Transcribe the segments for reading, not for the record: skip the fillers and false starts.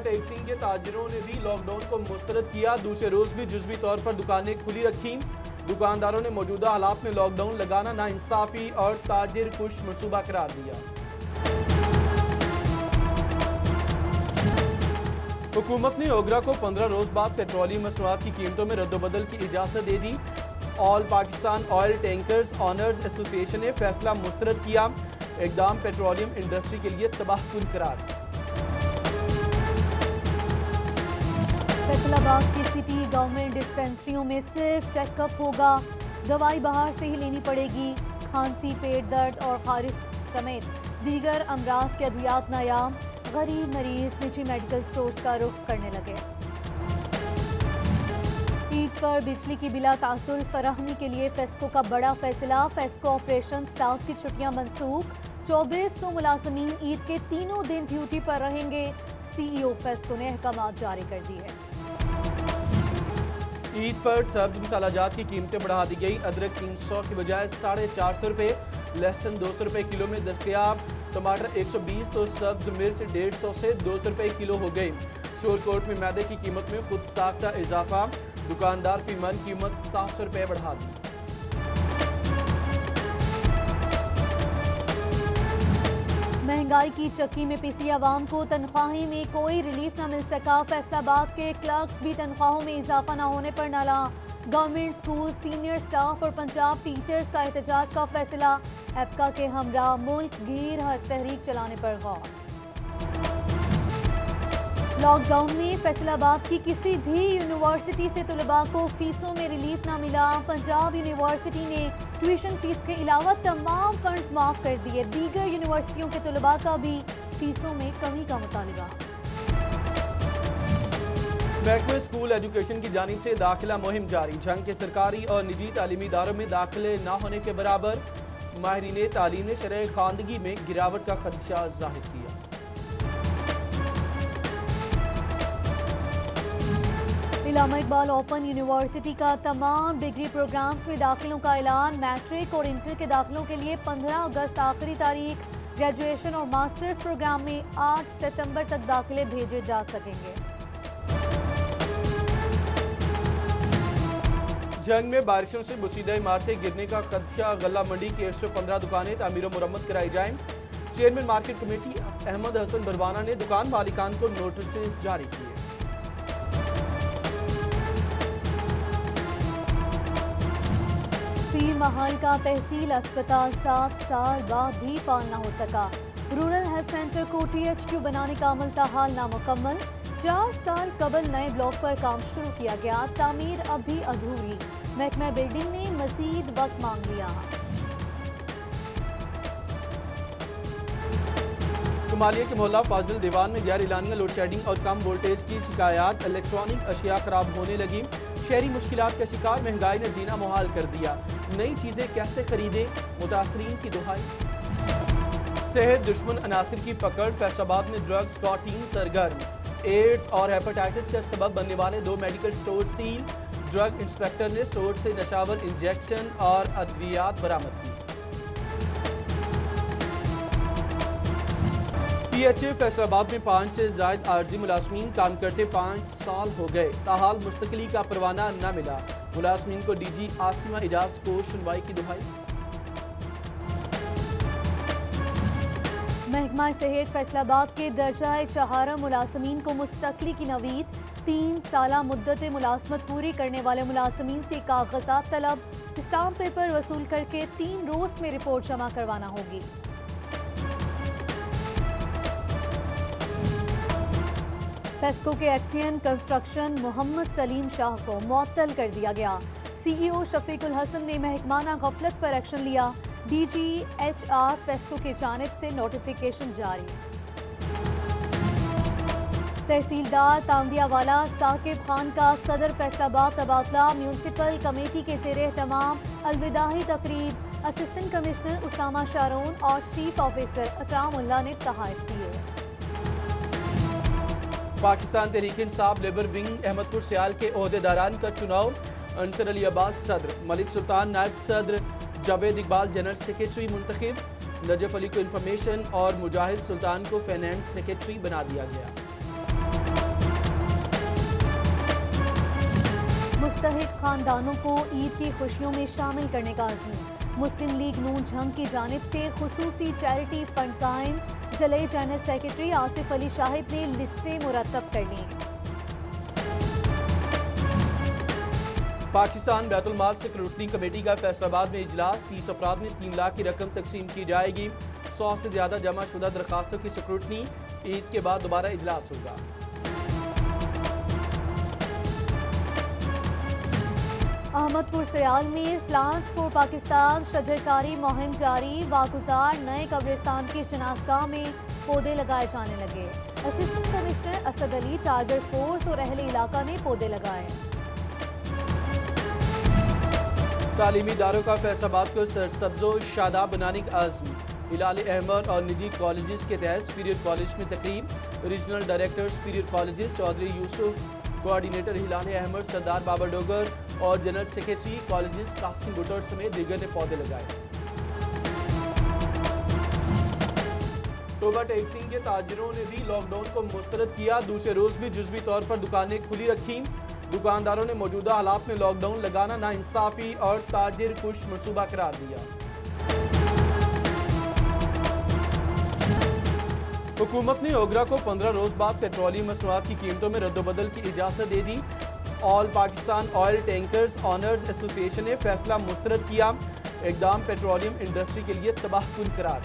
Taxing کے تاجروں نے بھی لاک ڈاؤن کو مسترد کیا. دوسرے روز بھی جزوی طور پر دکانیں کھلی رکھیں. دکانداروں نے موجودہ حالات میں لاک ڈاؤن لگانا ناانصافی اور تاجر کش منصوبہ قرار دیا. حکومت نے اوگرا کو 15 روز بعد پیٹرولیم مصنوعات کی قیمتوں میں رد و بدل کی اجازت دے دی. آل پاکستان آئل ٹینکرز آنرز ایسوسی ایشن نے فیصلہ مسترد کیا. اقدام پیٹرولیم انڈسٹری کے لیے تباہ کن قرار. فیصل آباد کی سٹی گورنمنٹ ڈسپنسریوں میں صرف چیک اپ ہوگا. دوائی باہر سے ہی لینی پڑے گی. کھانسی، پیٹ درد اور خارش سمیت دیگر امراض کے ادویات نایاب. غریب مریض نجی میڈیکل سٹورز کا رخ کرنے لگے. عید پر بجلی کی بلا تعطل فراہمی کے لیے فیسکو کا بڑا فیصلہ. فیسکو آپریشن سٹاف کی چھٹیاں منسوخ. 2400 ملازمین عید کے تینوں دن ڈیوٹی پر رہیں گے. سی ای او فیسکو نے احکامات جاری کر دیے. عید پر سبز مسالہ جات کی قیمتیں بڑھا دی گئی. ادرک 300 کی بجائے 450 روپے، لہسن 200 روپے کلو میں دستیاب. ٹماٹر 120 تو سبز مرچ 150 سے 200 روپے کلو ہو گئی. شورکوٹ میں میدے کی قیمت میں خود ساختہ اضافہ. دکاندار فی من قیمت 700 روپے بڑھا دی. مہنگائی کی چکی میں پسی عوام کو تنخواہیں میں کوئی ریلیف نہ مل سکا. فیصل آباد کے کلرکس بھی تنخواہوں میں اضافہ نہ ہونے پر نالاں. گورنمنٹ اسکول سینئر سٹاف اور پنجاب ٹیچرز کا احتجاج کا فیصلہ. ایپکا کے ہمراہ ملک گیر تحریک چلانے پر غور. لاک ڈاؤن میں فیصل آباد کی کسی بھی یونیورسٹی سے طلباء کو فیسوں میں ریلیف نہ ملا. پنجاب یونیورسٹی نے ٹیوشن فیس کے علاوہ تمام فنڈز معاف کر دیے. دیگر یونیورسٹیوں کے طلباء کا بھی فیسوں میں کمی کا مطالبہ. محکمہ اسکول ایجوکیشن کی جانب سے داخلہ مہم جاری. جنگ کے سرکاری اور نجی تعلیمی اداروں میں داخلے نہ ہونے کے برابر. ماہرین تعلیم نے شرح خواندگی میں گراوٹ کا خدشہ ظاہر کیا. علامہ اقبال اوپن یونیورسٹی کا تمام ڈگری پروگرامز میں داخلوں کا اعلان. میٹرک اور انٹر کے داخلوں کے لیے 15 اگست آخری تاریخ. گریجویشن اور ماسٹرز پروگرام میں 8 ستمبر تک داخلے بھیجے جا سکیں گے. جنگ میں بارشوں سے بسیدہ عمارتیں گرنے کا خدشہ. غلہ منڈی کی 115 دکانیں تعمیر و مرمت کرائی جائیں. چیئرمین مارکیٹ کمیٹی احمد حسن بروانہ نے دکان مالکان کو نوٹسز جاری کیے. پیر محل کا تحصیل اسپتال 7 سال بعد بھی فعال نہ ہو سکا. رورل ہیلتھ سینٹر کو ٹی ایچ کیو بنانے کا عمل تاحال نامکمل. 4 سال قبل نئے بلاک پر کام شروع کیا گیا. تعمیر اب بھی ادھوری. محکمہ بلڈنگ نے مزید وقت مانگ لیا. شمالیہ کے محلہ فاضل دیوان میں غیر اعلانیہ لوڈ شیڈنگ اور کم وولٹیج کی شکایات. الیکٹرانک اشیاء خراب ہونے لگی. شہری مشکلات کا شکار. مہنگائی نے جینا محال کر دیا. نئی چیزیں کیسے خریدیں؟ متاثرین کی دہائی. صحت دشمن عناصر کی پکڑ. فیصل آباد میں ڈرگز کا ٹیم سرگرم. ایڈز اور ہیپاٹائٹس کا سبب بننے والے 2 medical store seal. Drug inspector نے سٹور سے نشاور انجیکشن اور ادویات برآمد کی. پی ایچ اے فیصل آباد میں 5 سے زائد عارضی ملازمین کام کرتے 5 سال ہو گئے. تاحال مستقلی کا پروانہ نہ ملا. ملازمین کو ڈی جی عاصمہ اجاز کو سنوائی کی دہائی. محکمہ صحت فیصل آباد کے درجہ چہارم ملازمین کو مستقلی کی نوید. 3 سالہ مدت ملازمت پوری کرنے والے ملازمین سے کاغذات طلب. اسٹامپ پیپر وصول کر کے 3 روز میں رپورٹ جمع کروانا ہوگی. فیسکو کے ایکسین کنسٹرکشن محمد سلیم شاہ کو معطل کر دیا گیا. سی ای او شفیق الحسن نے محکمانہ غفلت پر ایکشن لیا. D G H R FESCO کی جانب سے نوٹیفیکیشن جاری. تحصیلدار تاندیا والا ثاقب خان کا صدر فیصل آباد تبادلہ. میونسپل کمیٹی کے زیر اہتمام الوداعی تقریب. اسسٹنٹ کمشنر اسامہ شارون اور چیف آفیسر اکرام اللہ نے تحائف کیے. پاکستان تحریک انصاف لیبر ونگ احمد پور سیال کے عہدیداران کا چناؤ. انصر علی عباس صدر، ملک سلطان نائب صدر، جاوید اقبال جنرل سیکریٹری منتخب. نجف علی کو انفارمیشن اور مجاہد سلطان کو فائنانس سیکریٹری بنا دیا گیا. मुत्तहिद खानदानों को ईद की खुशियों में शामिल करने का अज़्म। मुस्लिम लीग नून जंग की जानिब से खुसूसी चैरिटी फंड कायम। ज़िले जनरल सेक्रेटरी आसिफ अली शाहिद ने लिस्टें मुरतब कर ली। पाकिस्तान बैतुल माल स्क्रूटनी कमेटी का फैसलाबाद में इजलास। 30 अफराद में 3 लाख की रकम तकसीम की जाएगी। 100 से ज्यादा जमा शुदा दरखास्तों की स्क्रूटनी। ईद के बाद दोबारा इजलास होगा। अहमदपुर सयाल में प्लांट्स फॉर पाकिस्तान शजरकारी मुहिम जारी। वागुजार नए कब्रिस्तान की शनाख्तगाह में पौधे लगाए जाने लगे। Assistant commissioner Asad Ali, tiger force और अहले इलाका ने पौधे लगाए। तालीमी इदारों का फैसलाबाद को सरसब्जो शादाब बनाने का आज़म। हिलाल अहमद और निजी कॉलेजेस के तहत सुपीरियर कॉलेज में तकरीब। Regional director superior colleges Chaudhry Yusuf, coordinator Hilal Ahmad, Sardar Baba Dogar और general secretary colleges Qasim Buttar समेत दीगर ने पौधे लगाए। टोबा टैक्सिंग के ताजिरों ने भी लॉकडाउन को मुस्तरद किया। दूसरे रोज भी जुज़वी तौर पर दुकानें खुली रखी। दुकानदारों ने मौजूदा हालात में लॉकडाउन लगाना नाइंसाफी और ताजिर कुश मंसूबा करार दिया। हुकूमत ने ओगरा को 15 रोज बाद पेट्रोलियम मसनूआत की कीमतों में रद्दोबदल की इजाजत दे दी। All Pakistan oil tankers owners association ने फैसला मुस्तरद किया। इकदाम पेट्रोलियम इंडस्ट्री के लिए तबाहकुन करार।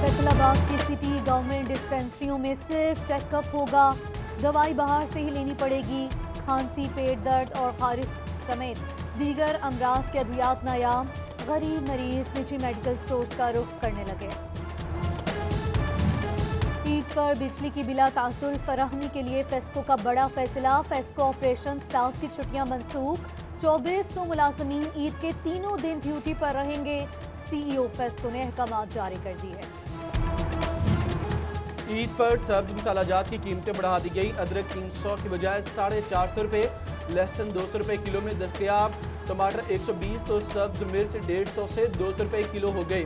फैसलाबाद की सिटी गवर्नमेंट डिस्पेंसरियों में सिर्फ चेकअप होगा। दवाई बाहर से ही लेनी पड़ेगी। खांसी, पेट दर्द और खारिश समेत दीगर अमराज के अद्वियात नायाम। गरीब मरीज निजी मेडिकल स्टोर्स का रुख करने लगे। ईद पर बिजली की बिला तासुल फराहमी के लिए फेस्को का बड़ा फैसला। फेस्को ऑपरेशन स्टाफ की छुट्टियां मनसूख। 2400 मुलाजमीन ईद के तीनों दिन ड्यूटी पर रहेंगे। सीईओ फेस्को ने अहकामात जारी कर दिए। ईद पर सब्ज मसालाजात की कीमतें बढ़ा दी गई। अदरक 300 की बजाय 450 रुपए, लहसुन 200 रुपए किलो में दस्तयाब। टमाटर 120 तो सब्ज मिर्च 150 से 200 रुपए किलो हो गई।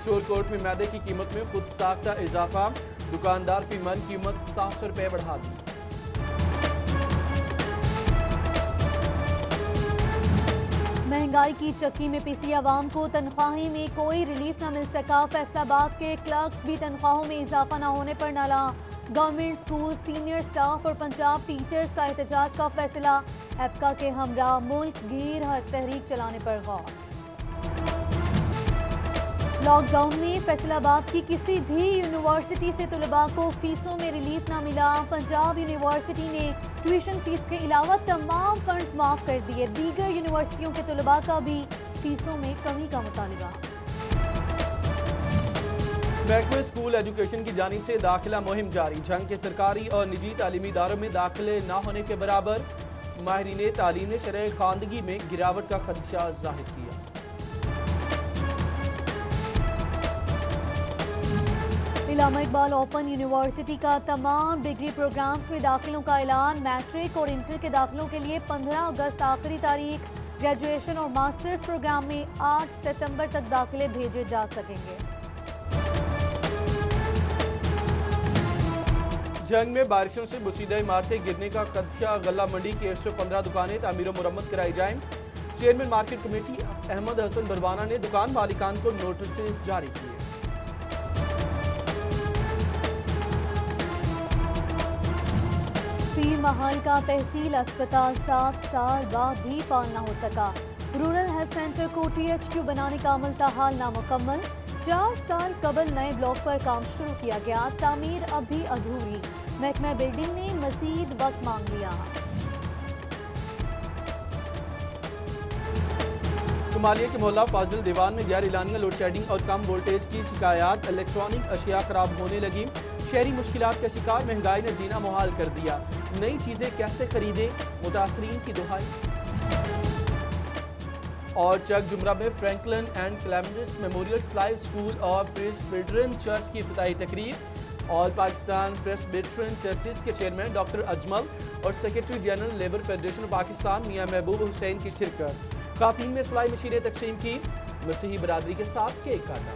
शोरकोट में मैदे की कीमत में खुद साख्ता इजाफा। दुकानदार की मन कीमत 700 रुपए बढ़ा दी। महंगाई की चक्की में पिसी आवाम को तनख्वाही में कोई रिलीफ न मिल सका। फैसलाबाद के क्लर्क्स भी तनख्वाहों में इजाफा न होने पर नाला। गवर्नमेंट स्कूल सीनियर स्टाफ और पंजाब टीचर्स का एहतजाज का फैसला। एप्का के हमरा मुल्क गिर तहरीक चलाने पर गौर। लॉकडाउन में फैसलाबाद की किसी भी यूनिवर्सिटी से तलबा को फीसों में रिलीफ न मिला। पंजाब यूनिवर्सिटी ने ट्यूशन फीस के अलावा तमाम फंड्स माफ कर दिए। दीगर यूनिवर्सिटियों के तलबा का भी फीसों में कमी का मुतालबा। महकमे स्कूल एजुकेशन की जानिब से दाखिला मुहिम जारी। जंग के सरकारी और निजी तालीमी इदारों में दाखिले न होने के बराबर। माहिरीन तालीम ने शरह खानदगी में गिरावट का खदशा जाहिर किया। इलामा इकबाल ओपन यूनिवर्सिटी का तमाम डिग्री प्रोग्राम्स में दाखिलों का ऐलान। मैट्रिक और इंटर के दाखिलों के लिए 15 अगस्त आखिरी तारीख। ग्रेजुएशन और मास्टर्स प्रोग्राम में 8 सितंबर तक दाखिले भेजे जा सकेंगे। जंग में बारिशों से बुसीदा इमारतें गिरने का खदशा। गल्ला मंडी की 115 दुकानें तामीर और मुरम्मत कराई जाएं। Chairman market committee Ahmad Hasan Barwana ने दुकान मालिकान को नोटिस जारी किए। पीर महल का तहसील अस्पताल 7 साल बाद भी फाल न हो सका। रूरल हेल्थ सेंटर को THQ बनाने का अमल ताहाल नामुकम्मल। 4 साल कबल नए ब्लॉक पर काम शुरू किया गया। तामीर अब भी अधूरी। महकमा बिल्डिंग ने मजीद वक्त मांग लिया। कुमालिया के मोहल्ला फाजिल दीवान में गैर इलानिया लोड शेडिंग और कम वोल्टेज की शिकायत। इलेक्ट्रॉनिक अशिया खराब होने लगी। शहरी मुश्किलात का शिकार। महंगाई ने जीना मुहाल कर दिया। नई चीजें कैसे खरीदे, मुतासरीन की दुहाई। और चक जुमरा में Franklin and Clementis memorial live school और प्रेस्बिटेरियन चर्च की इफ्तिताही तकरीब। ऑल पाकिस्तान प्रेस्बिटेरियन चर्चिस के चेयरमैन डॉक्टर अजमल और secretary general labour federation Pakistan Mian Mehboob Hussain की शिरकत। खातीन में सिलाई मशीनें तकसीम की। मसीही बरादरी के साथ केक काटा।